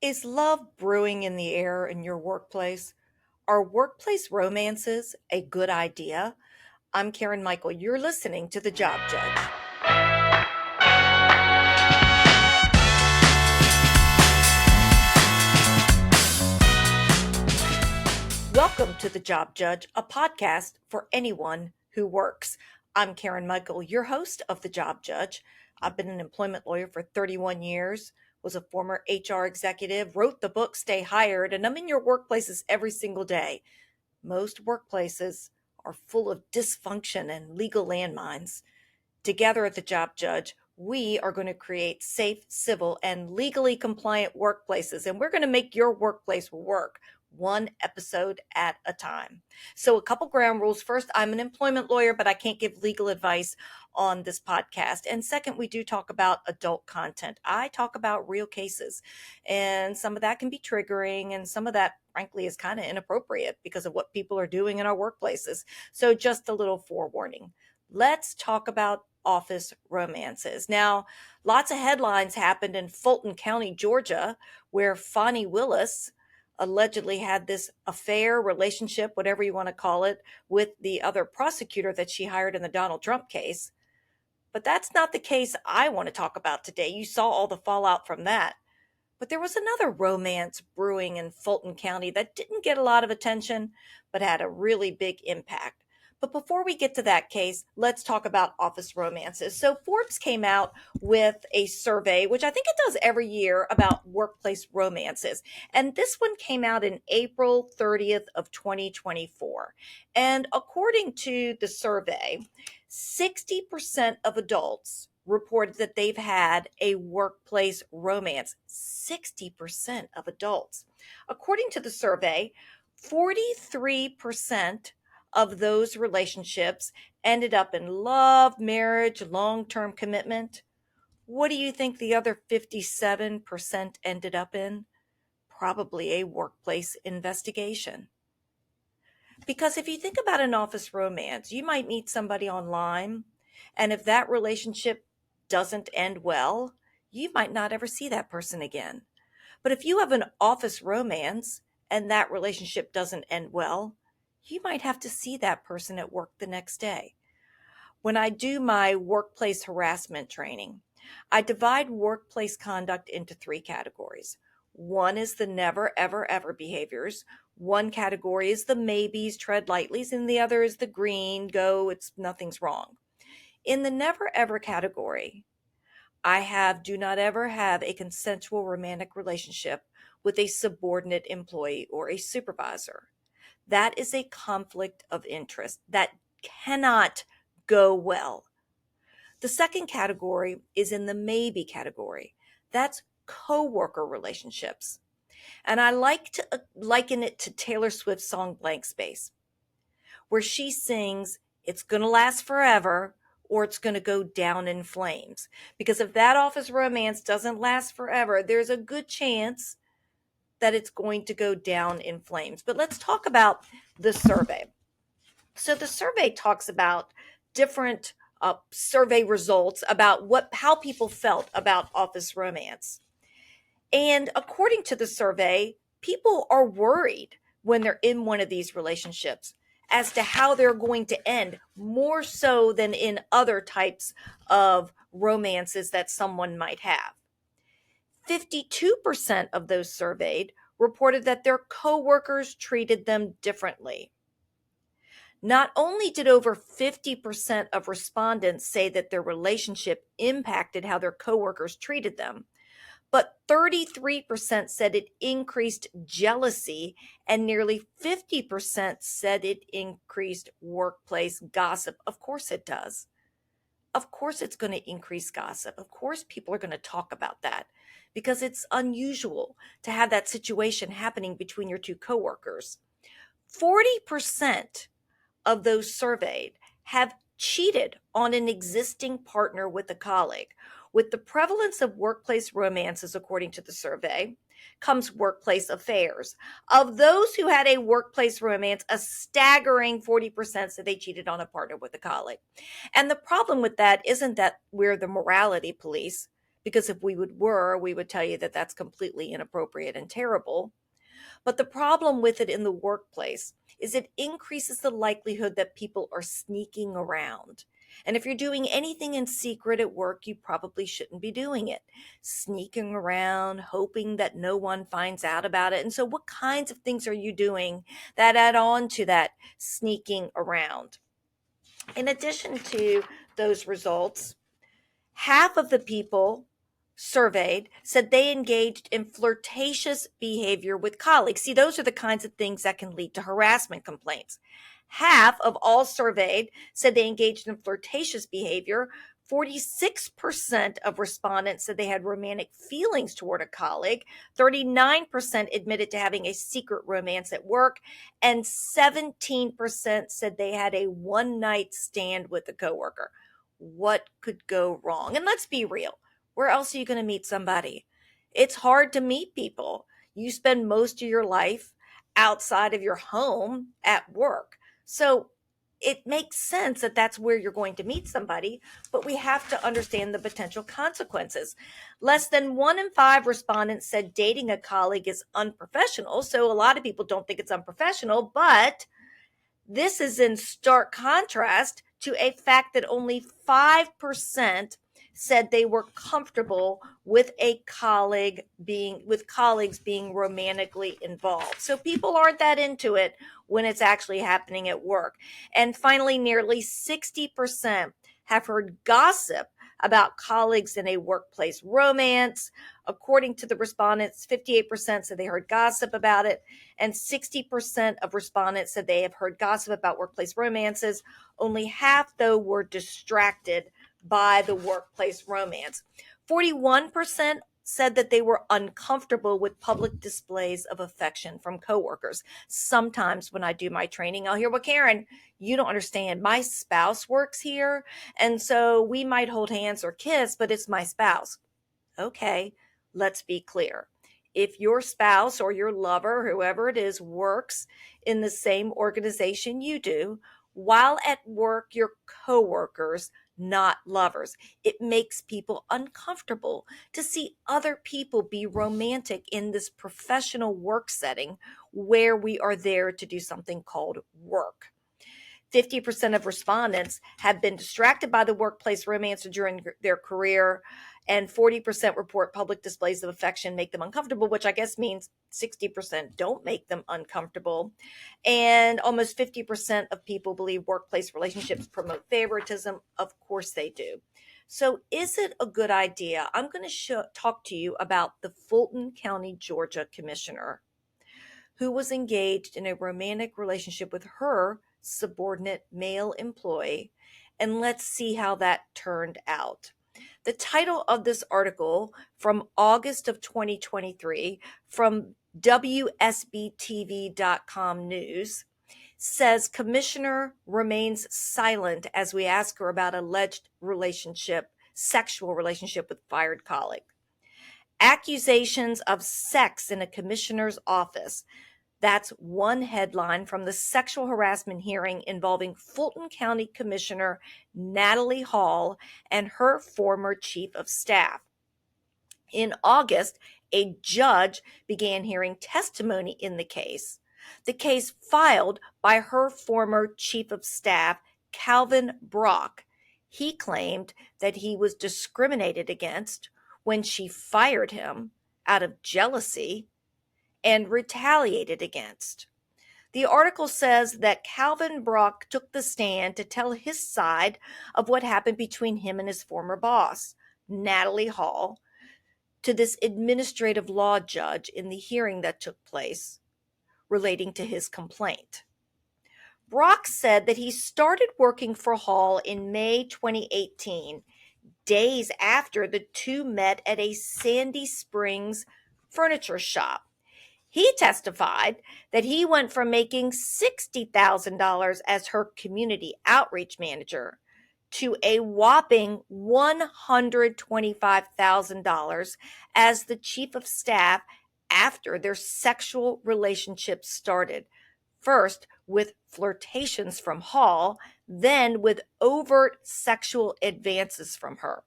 Is love brewing in the air in your workplace? Are workplace romances a good idea? I'm Karen Michael. You're listening to The Job Judge. Welcome to The Job Judge, a podcast for anyone who works. I'm Karen Michael, your host of The Job Judge. I've been an employment lawyer for 31 years, was a former HR executive, wrote the book Stay Hired, and I'm in your workplaces every single day. Most workplaces are full of dysfunction and legal landmines. Together at the Job Judge, we are going to create safe, civil, and legally compliant workplaces, and we're going to make your workplace work one episode at a time. So, a couple ground rules. First, I'm an employment lawyer, but I can't give legal advice on this podcast. And second, we do talk about adult content. I talk about real cases, and some of that can be triggering, and some of that, frankly, is kind of inappropriate because of what people are doing in our workplaces. So, just a little forewarning. Let's talk about office romances. Now, lots of headlines happened in Fulton County, Georgia, where Fonnie Willis allegedly had this affair, relationship, whatever you want to call it, with the other prosecutor that she hired in the Donald Trump case. But that's not the case I want to talk about today. You saw all the fallout from that. But there was another romance brewing in Fulton County that didn't get a lot of attention, but had a really big impact. But before we get to that case, let's talk about office romances. So Forbes came out with a survey, which I think it does every year, about workplace romances. And this one came out in April 30th of 2024. And according to the survey, 60% of adults reported that they've had a workplace romance. 60% of adults. According to the survey, 43% of those relationships ended up in love, marriage, long-term commitment. What do you think the other 57% ended up in? Probably a workplace investigation. Because if you think about an office romance, you might meet somebody online, and if that relationship doesn't end well, you might not ever see that person again. But if you have an office romance and that relationship doesn't end well, you might have to see that person at work the next day. When I do my workplace harassment training, I divide workplace conduct into three categories. One is the never, ever, ever behaviors. One category is the maybes, tread lightlies, and the other is the green, go, it's nothing's wrong. In the never, ever category, I have do not ever have a consensual romantic relationship with a subordinate employee or a supervisor. That is a conflict of interest that cannot go well. The second category is in the maybe category. That's coworker relationships. And I like to liken it to Taylor Swift's song Blank Space, where she sings, it's going to last forever or it's going to go down in flames. Because if that office romance doesn't last forever, there's a good chance that it's going to go down in flames. But let's talk about the survey. So the survey talks about different survey results about how people felt about office romance. And according to the survey, people are worried when they're in one of these relationships as to how they're going to end, more so than in other types of romances that someone might have. 52% of those surveyed reported that their coworkers treated them differently. Not only did over 50% of respondents say that their relationship impacted how their coworkers treated them, but 33% said it increased jealousy, and nearly 50% said it increased workplace gossip. Of course it does. Of course it's going to increase gossip. Of course people are going to talk about that because it's unusual to have that situation happening between your two coworkers. 40% of those surveyed have cheated on an existing partner with a colleague. With the prevalence of workplace romances, according to the survey, comes workplace affairs. Of those who had a workplace romance, a staggering 40% said they cheated on a partner with a colleague. And the problem with that isn't that we're the morality police, because if we were, we would tell you that that's completely inappropriate and terrible. But the problem with it in the workplace is it increases the likelihood that people are sneaking around. And if you're doing anything in secret at work, you probably shouldn't be doing it. Sneaking around, hoping that no one finds out about it. And so, what kinds of things are you doing that add on to that sneaking around? In addition to those results, half of the people surveyed said they engaged in flirtatious behavior with colleagues. See, those are the kinds of things that can lead to harassment complaints. Half of all surveyed said they engaged in flirtatious behavior. 46% of respondents said they had romantic feelings toward a colleague. 39% admitted to having a secret romance at work. And 17% said they had a one-night stand with a coworker. What could go wrong? And let's be real. Where else are you going to meet somebody? It's hard to meet people. You spend most of your life outside of your home at work. So it makes sense that that's where you're going to meet somebody, but we have to understand the potential consequences. Less than 1 in 5 respondents said dating a colleague is unprofessional. So a lot of people don't think it's unprofessional, but this is in stark contrast to a fact that only 5% said they were comfortable with colleagues being romantically involved. So people aren't that into it when it's actually happening at work. And finally, nearly 60% have heard gossip about colleagues in a workplace romance. According to the respondents, 58% said they heard gossip about it, and 60% of respondents said they have heard gossip about workplace romances. Only half, though, were distracted by the workplace romance. 41% said that they were uncomfortable with public displays of affection from coworkers. Sometimes when I do my training, I'll hear, well, Karen, you don't understand. My spouse works here, and so we might hold hands or kiss, but it's my spouse. Okay, let's be clear. If your spouse or your lover, whoever it is, works in the same organization you do, while at work, your coworkers, not lovers. It makes people uncomfortable to see other people be romantic in this professional work setting where we are there to do something called work. 50% of respondents have been distracted by the workplace romance during their career, and 40% report public displays of affection make them uncomfortable, which I guess means 60% don't make them uncomfortable. And almost 50% of people believe workplace relationships promote favoritism. Of course they do. So is it a good idea? I'm going to talk to you about the Fulton County, Georgia commissioner who was engaged in a romantic relationship with her subordinate male employee, and let's see how that turned out. The title of this article from August of 2023 from WSBTV.com News says commissioner remains silent as we ask her about alleged sexual relationship with fired colleague. Accusations of sex in a commissioner's office. That's one headline from the sexual harassment hearing involving Fulton County Commissioner Natalie Hall and her former chief of staff. In August, a judge began hearing testimony in the case. The case filed by her former chief of staff, Calvin Brock. He claimed that he was discriminated against when she fired him out of jealousy and retaliated against. The article says that Calvin Brock took the stand to tell his side of what happened between him and his former boss, Natalie Hall, to this administrative law judge in the hearing that took place relating to his complaint. Brock said that he started working for Hall in May 2018, days after the two met at a Sandy Springs furniture shop. He testified that he went from making $60,000 as her community outreach manager to a whopping $125,000 as the chief of staff after their sexual relationship started. First with flirtations from Hall, then with overt sexual advances from her.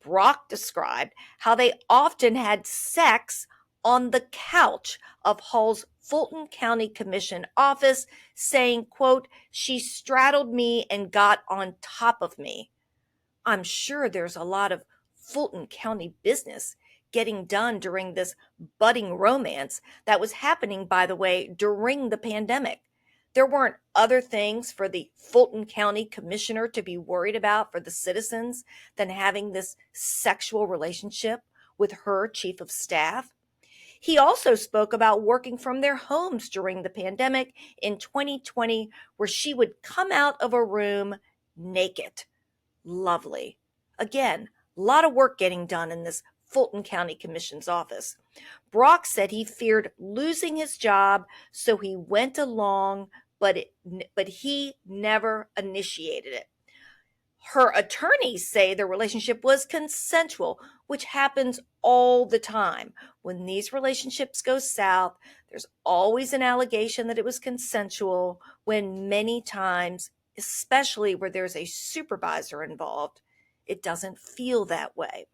Brock described how they often had sex on the couch of Hall's Fulton County Commission office, saying, quote, "She straddled me and got on top of me." I'm sure there's a lot of Fulton County business getting done during this budding romance that was happening, by the way, during the pandemic. There weren't other things for the Fulton County commissioner to be worried about for the citizens than having this sexual relationship with her chief of staff. He also spoke about working from their homes during the pandemic in 2020, where she would come out of a room naked. Lovely. Again, a lot of work getting done in this Fulton County Commission's office. Brock said he feared losing his job, so he went along, but he never initiated it. Her attorneys say the relationship was consensual, which happens all the time. When these relationships go south, there's always an allegation that it was consensual, when many times, especially where there's a supervisor involved, it doesn't feel that way.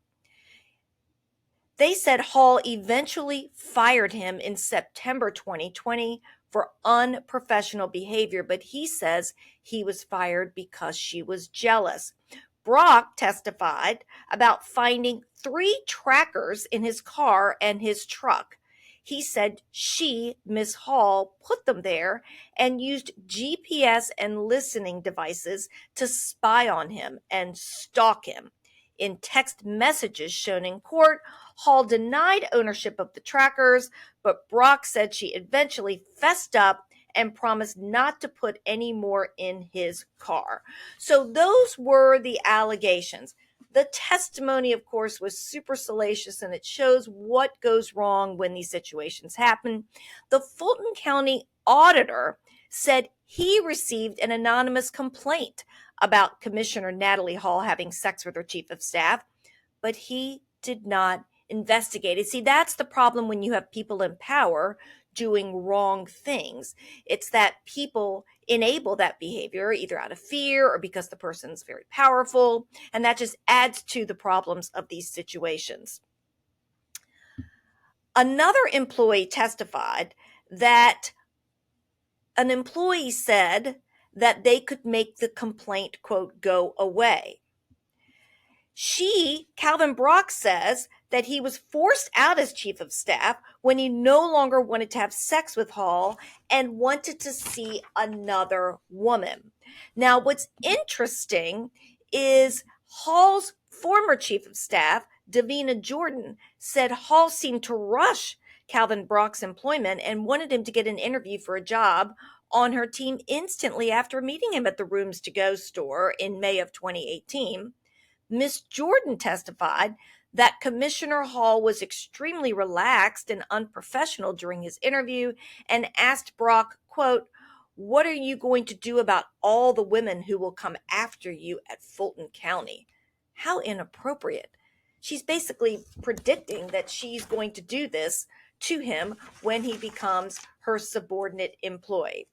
They said Hall eventually fired him in September 2020 for unprofessional behavior, but he says he was fired because she was jealous. Brock testified about finding 3 trackers in his car and his truck. He said she, Miss Hall, put them there and used GPS and listening devices to spy on him and stalk him. In text messages shown in court, Hall denied ownership of the trackers, but Brock said she eventually fessed up and promised not to put any more in his car. So those were the allegations. The testimony, of course, was super salacious, and it shows what goes wrong when these situations happen. The Fulton County auditor said he received an anonymous complaint about Commissioner Natalie Hall having sex with her chief of staff, but he did not investigate it. See, that's the problem when you have people in power doing wrong things. It's that people enable that behavior either out of fear or because the person's very powerful, and that just adds to the problems of these situations. Another employee testified that an employee said that they could make the complaint, quote, go away. Calvin Brock, says that he was forced out as chief of staff when he no longer wanted to have sex with Hall and wanted to see another woman. Now, what's interesting is Hall's former chief of staff, Davina Jordan, said Hall seemed to rush Calvin Brock's employment and wanted him to get an interview for a job on her team instantly after meeting him at the Rooms to Go store in May of 2018. Ms. Jordan testified that Commissioner Hall was extremely relaxed and unprofessional during his interview and asked Brock, quote, "What are you going to do about all the women who will come after you at Fulton County?" How inappropriate. She's basically predicting that she's going to do this to him when he becomes her subordinate employee.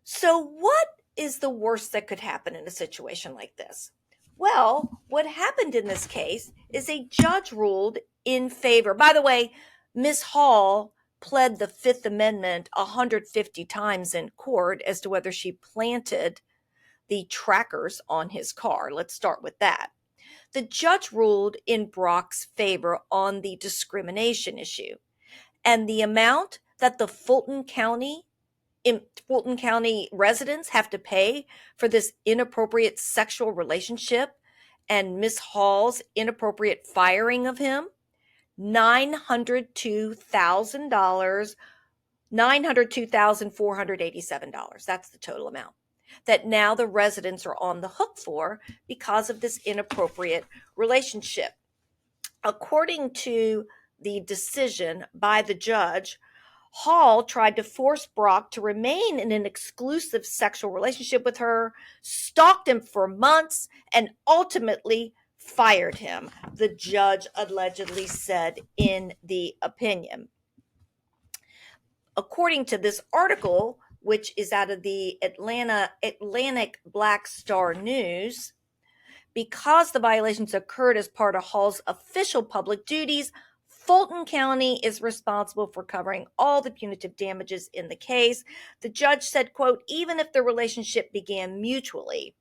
So what is the worst that could happen in a situation like this? Well, what happened in this case is a judge ruled in favor. By the way, Ms. Hall pled the Fifth Amendment 150 times in court as to whether she planted the trackers on his car. Let's start with that. The judge ruled in Brock's favor on the discrimination issue, and the amount that the Fulton County residents have to pay for this inappropriate sexual relationship and Miss Hall's inappropriate firing of him, $902,000, $902,487. That's the total amount that now the residents are on the hook for because of this inappropriate relationship. According to the decision by the judge, Hall tried to force Brock to remain in an exclusive sexual relationship with her, stalked him for months, and ultimately fired him, the judge allegedly said in the opinion. According to this article, which is out of the Atlantic Black Star News, Because the violations occurred as part of Hall's official public duties, Fulton County is responsible for covering all the punitive damages in the case. The judge said, quote, even if the relationship began mutually,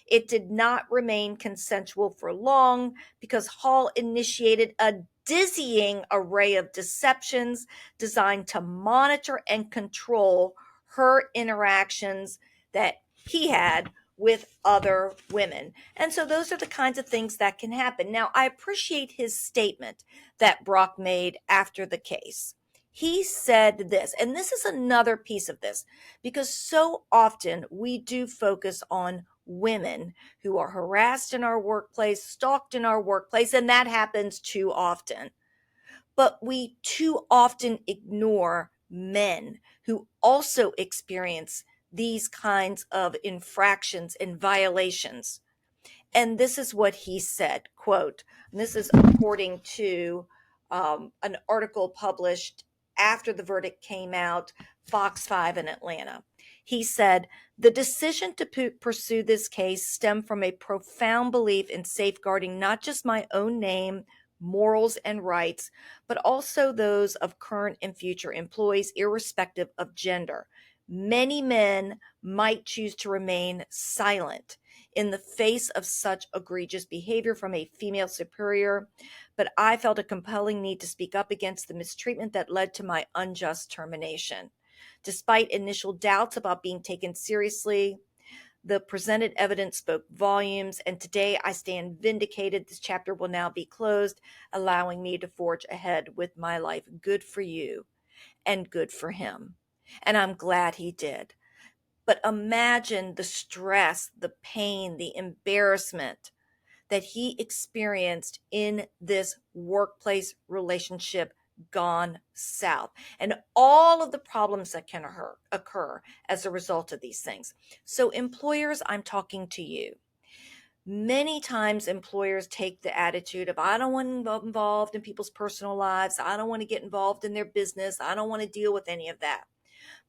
it did not remain consensual for long because Hall initiated a dizzying array of deceptions designed to monitor and control her interactions that he had with other women. And so those are the kinds of things that can happen. Now, I appreciate his statement that Brock made after the case. He said this, and this is another piece of this, because so often we do focus on women who are harassed in our workplace, stalked in our workplace, and that happens too often. But we too often ignore men who also experience these kinds of infractions and violations. And this is what he said, quote, and this is according to an article published after the verdict came out, Fox 5 in Atlanta. He said, the decision to pursue this case stemmed from a profound belief in safeguarding not just my own name, morals, and rights, but also those of current and future employees, irrespective of gender. Many men might choose to remain silent in the face of such egregious behavior from a female superior, but I felt a compelling need to speak up against the mistreatment that led to my unjust termination. Despite initial doubts about being taken seriously, the presented evidence spoke volumes, and today I stand vindicated. This chapter will now be closed, allowing me to forge ahead with my life. Good for you, and good for him. And I'm glad he did. But imagine the stress, the pain, the embarrassment that he experienced in this workplace relationship gone south, and all of the problems that can occur as a result of these things. So, employers, I'm talking to you. Many times employers take the attitude of, I don't want to get involved in people's personal lives. I don't want to get involved in their business. I don't want to deal with any of that.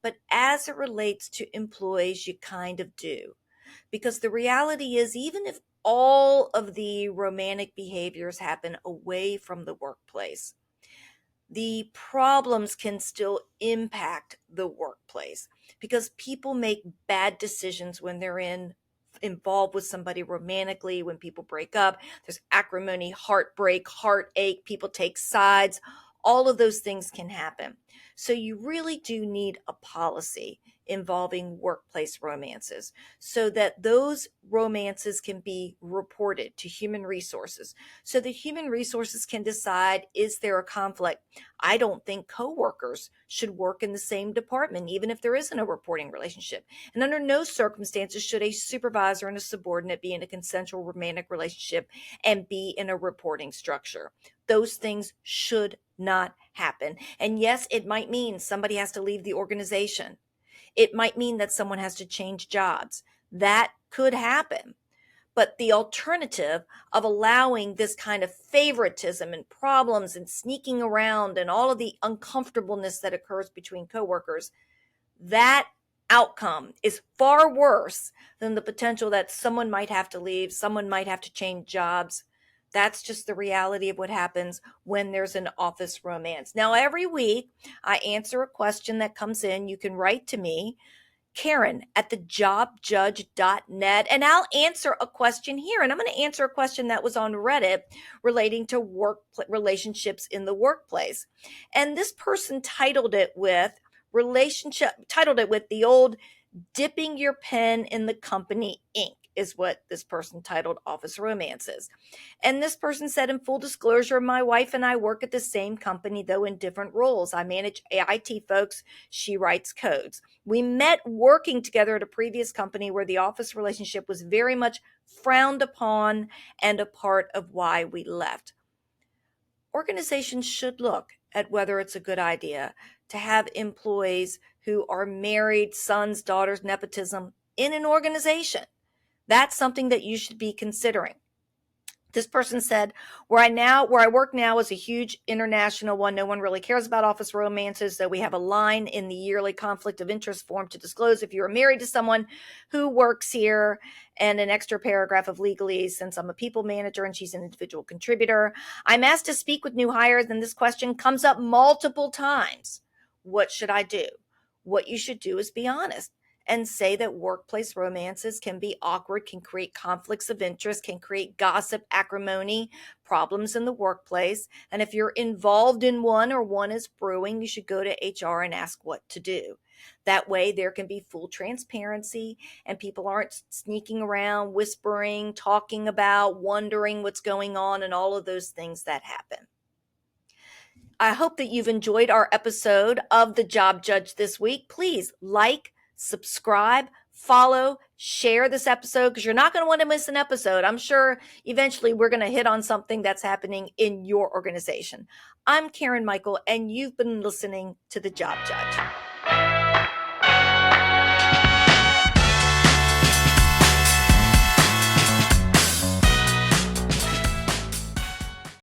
But as it relates to employees, you kind of do. Because the reality is, even if all of the romantic behaviors happen away from the workplace, the problems can still impact the workplace because people make bad decisions when they're involved with somebody romantically. When people break up, there's acrimony, heartbreak, heartache, people take sides. All of those things can happen. So you really do need a policy involving workplace romances so that those romances can be reported to human resources, so the human resources can decide, is there a conflict? I don't think coworkers should work in the same department, even if there isn't a reporting relationship. And under no circumstances should a supervisor and a subordinate be in a consensual romantic relationship and be in a reporting structure. Those things should not happen. And yes, it might mean somebody has to leave the organization. It might mean that someone has to change jobs. That could happen. But the alternative of allowing this kind of favoritism and problems and sneaking around and all of the uncomfortableness that occurs between coworkers, that outcome is far worse than the potential that someone might have to leave, someone might have to change jobs. That's just the reality of what happens when there's an office romance. Now, every week I answer a question that comes in. You can write to me, Karen at thejobjudge.net, and I'll answer a question here. And I'm going to answer a question that was on Reddit relating to work relationships in the workplace. And this person titled it with the old dipping your pen in the company ink is what this person titled office romances. And this person said, in full disclosure, my wife and I work at the same company, though in different roles. I manage IT folks. She writes codes. We met working together at a previous company where the office relationship was very much frowned upon and a part of why we left. Organizations should look at whether it's a good idea to have employees who are married, sons, daughters, nepotism in an organization. That's something that you should be considering. This person said, where I work now is a huge international one. No one really cares about office romances, though we have a line in the yearly conflict of interest form to disclose if you are married to someone who works here, and an extra paragraph of legalese since I'm a people manager and she's an individual contributor. I'm asked to speak with new hires, and this question comes up multiple times. What should I do? What you should do is be honest and say that workplace romances can be awkward, can create conflicts of interest, can create gossip, acrimony, problems in the workplace. And if you're involved in one or one is brewing, you should go to HR and ask what to do. That way, there can be full transparency and people aren't sneaking around, whispering, talking about, wondering what's going on, and all of those things that happen. I hope that you've enjoyed our episode of The Job Judge this week. Please like, subscribe, follow, share this episode because you're not going to want to miss an episode. I'm sure eventually we're going to hit on something that's happening in your organization. I'm Karen Michael, and you've been listening to The Job Judge.